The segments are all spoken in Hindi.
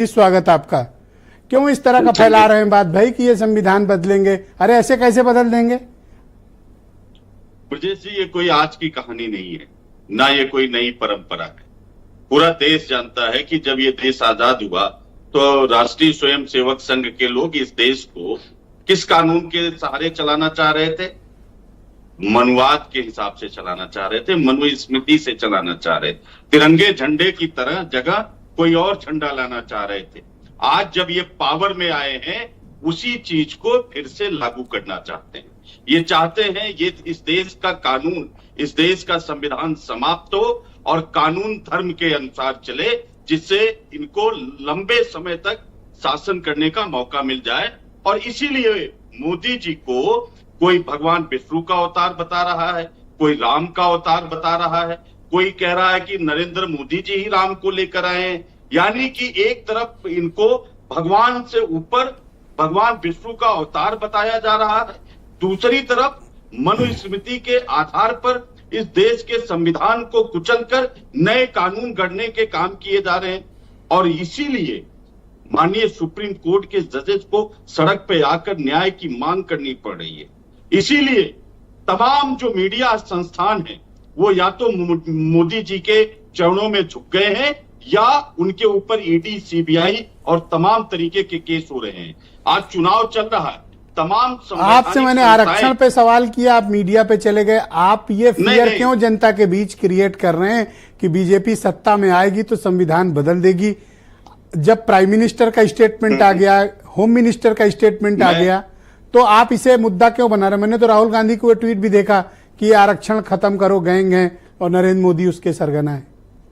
स्वागत आपका। क्यों इस तरह का फैला रहे हैं बात भाई कि ये संविधान बदलेंगे? अरे ऐसे कैसे बदल देंगे? ब्रजेश जी, ये कोई आज की कहानी नहीं है, ना ये कोई नई परंपरा है। पूरा देश जानता है कि जब ये देश आजाद हुआ तो राष्ट्रीय स्वयंसेवक संघ के लोग इस देश को किस कानून के सहारे चलाना चाह रहे थे? मनुवाद के हिसाब से चलाना चाह रहे थे, मनुस्मृति से चलाना चाह रहे थे। तिरंगे झंडे की तरह जगह कोई और झंडा लाना चाह रहे थे। आज जब ये पावर में आए हैं, उसी चीज को फिर से लागू करना चाहते हैं। ये चाहते हैं ये इस देश का कानून, इस देश का संविधान समाप्त हो और कानून धर्म के अनुसार चले, जिससे इनको लंबे समय तक शासन करने का मौका मिल जाए। और इसीलिए मोदी जी को कोई भगवान विष्णु का अवतार बता रहा है, कोई राम का अवतार बता रहा है, कोई कह रहा है कि नरेंद्र मोदी जी ही राम को लेकर आए हैं। यानी कि एक तरफ इनको भगवान से ऊपर भगवान विष्णु का अवतार बताया जा रहा है, दूसरी तरफ मनुस्मृति के आधार पर इस देश के संविधान को कुचलकर नए कानून गढ़ने के काम किए जा रहे हैं। और इसीलिए माननीय सुप्रीम कोर्ट के जजेस को सड़क पे आकर न्याय की मांग करनी पड़ रही है। इसीलिए तमाम जो मीडिया संस्थान हैं वो या तो मोदी जी के चरणों में झुक गए हैं या उनके ऊपर ईडी, सीबीआई और तमाम तरीके के केस हो रहे हैं। आज चुनाव चल रहा है, तमाम आपसे मैंने आरक्षण पे सवाल किया, आप मीडिया पे चले गए। आप ये फियर क्यों जनता के बीच क्रिएट कर रहे हैं कि बीजेपी सत्ता में आएगी तो संविधान बदल देगी? जब प्राइम मिनिस्टर का स्टेटमेंट आ गया, होम मिनिस्टर का स्टेटमेंट आ गया, तो आप इसे मुद्दा क्यों बना रहे हैं? मैंने तो राहुल गांधी को ट्वीट भी देखा कि आरक्षण खत्म करो, गैंग है, और नरेंद्र मोदी उसके सरगना है।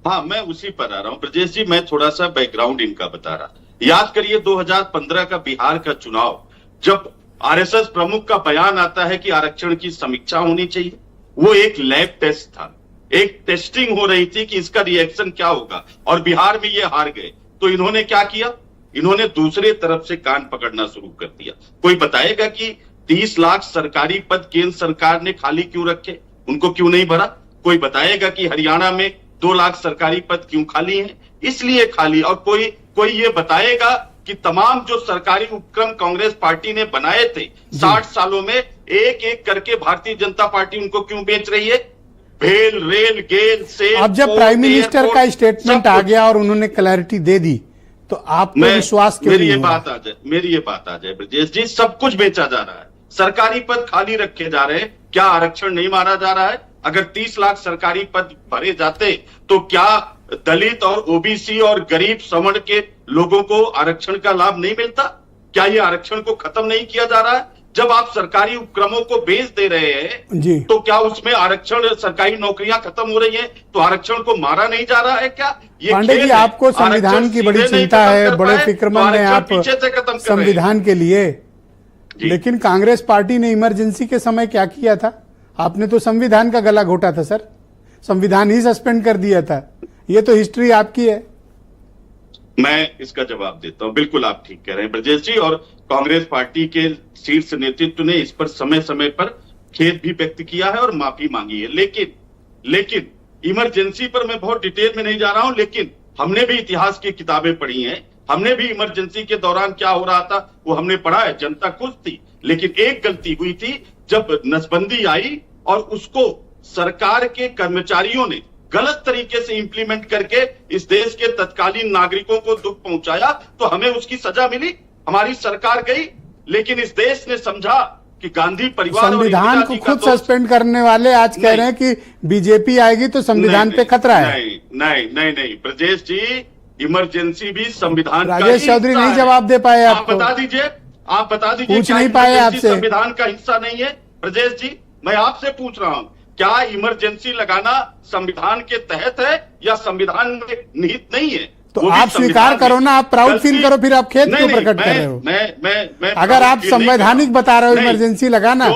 हाँ, मैं उसी पर आ रहा हूं ब्रजेश जी। मैं थोड़ा सा बैकग्राउंड इनका बता रहा। याद करिए 2015 का बिहार का चुनाव, जब आरएसएस प्रमुख का बयान आता है कि आरक्षण की समीक्षा होनी चाहिए, वो एक लैब टेस्ट था, एक टेस्टिंग हो रही थी कि इसका रिएक्शन क्या होगा। और बिहार में ये हार गए तो इन्होंने क्या किया? इन्होंने दूसरे तरफ से कान पकड़ना शुरू कर दिया। कोई बताएगा कि 30 लाख सरकारी पद केंद्र सरकार ने खाली क्यों रखे, उनको क्यों नहीं भरा? कोई बताएगा कि हरियाणा में 2 लाख सरकारी पद क्यों खाली हैं? इसलिए खाली। और कोई ये बताएगा कि तमाम जो सरकारी उपक्रम कांग्रेस पार्टी ने बनाए थे 60 सालों में, एक एक करके भारतीय जनता पार्टी उनको क्यों बेच रही है? भेल, रेल, गेल से। अब जब प्राइम मिनिस्टर का स्टेटमेंट आ गया और उन्होंने क्लैरिटी दे दी, तो आपको विश्वास क्यों नहीं? मेरी ये बात आ जाए ब्रजेश जी, सब कुछ बेचा जा रहा है, सरकारी पद खाली रखे जा रहे हैं। क्या आरक्षण नहीं मारा जा रहा है? अगर 30 लाख सरकारी पद भरे जाते तो क्या दलित और ओबीसी और गरीब सवर्ण के लोगों को आरक्षण का लाभ नहीं मिलता? क्या ये आरक्षण को खत्म नहीं किया जा रहा है? जब आप सरकारी उपक्रमों को बेच दे रहे हैं जी, तो क्या उसमें आरक्षण, सरकारी नौकरियां खत्म हो रही हैं, तो आरक्षण को मारा नहीं जा रहा है क्या? ये पांडे जी, आपको संविधान की बड़ी चिंता है, बड़े फिक्रमंद हैं आप संविधान के लिए, लेकिन कांग्रेस पार्टी ने इमरजेंसी के समय क्या किया था? आपने तो संविधान का गला घोटा था सर, संविधान ही सस्पेंड कर दिया था। ये तो हिस्ट्री आपकी है। मैं इसका जवाब देता हूं। बिल्कुल आप ठीक कह रहे हैं ब्रजेश जी, और कांग्रेस पार्टी के शीर्ष नेतृत्व ने इस पर समय समय पर खेद भी व्यक्त किया है और माफी मांगी है। लेकिन इमरजेंसी पर मैं बहुत डिटेल में नहीं जा रहा हूं, लेकिन हमने भी इतिहास की किताबें पढ़ी हैं, हमने भी इमरजेंसी के दौरान क्या हो रहा था वो हमने पढ़ा है। जनता खुश थी, लेकिन एक गलती हुई थी जब नसबंदी आई और उसको सरकार के कर्मचारियों ने गलत तरीके से इंप्लीमेंट करके इस देश के तत्कालीन नागरिकों को दुख पहुंचाया, तो हमें उसकी सजा मिली। हमारी सरकार गई, लेकिन इस देश ने समझा कि गांधी परिवार संविधान को खुद सस्पेंड करने वाले आज कह रहे हैं कि बीजेपी आएगी तो संविधान पे खतरा है। नहीं ब्रजेश जी, इमरजेंसी भी संविधान का राजेश चौधरी नहीं जवाब दे पाए। आप बता दीजिए पूछ नहीं पाए आपसे। संविधान का हिस्सा नहीं है ब्रजेश जी, मैं आपसे पूछ रहा हूं, क्या इमरजेंसी लगाना संविधान के तहत है या संविधान में निहित नहीं है? तो आप स्वीकार करो ना, आप प्राउड फील करो, फिर आप खेद क्यों प्रकट कर रहे हो? मैं अगर आप संवैधानिक बता रहे हो इमरजेंसी लगाना,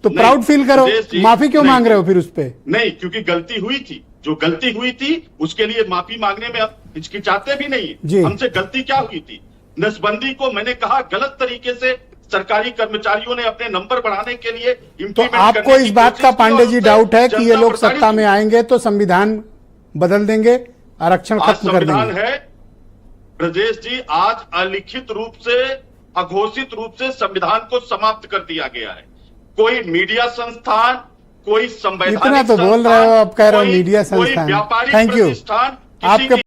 तो प्राउड फील करो। माफी क्यों मांग रहे हो फिर उस पे? नहीं, क्योंकि गलती हुई थी, जो गलती हुई थी उसके लिए माफी मांगने में आप हिचकिचाते भी नहीं। हमसे गलती क्या हुई थी? नसबंदी को मैंने कहा गलत तरीके से सरकारी कर्मचारियों ने अपने नंबर बढ़ाने के लिए तो आपको इस बात का पांडे जी डाउट है कि ये लोग सत्ता में आएंगे तो संविधान बदल देंगे, आरक्षण खत्म कर देंगे? ब्रजेश जी, आज अलिखित रूप से, अघोषित रूप से संविधान को समाप्त कर दिया गया है। कोई मीडिया संस्थान, कोई संवैधानिक इतना तो बोल रहे हो, अब कह रहे हो मीडिया संस्थान। व्यापारिक थैंक यू प्रतिष्ठान आपके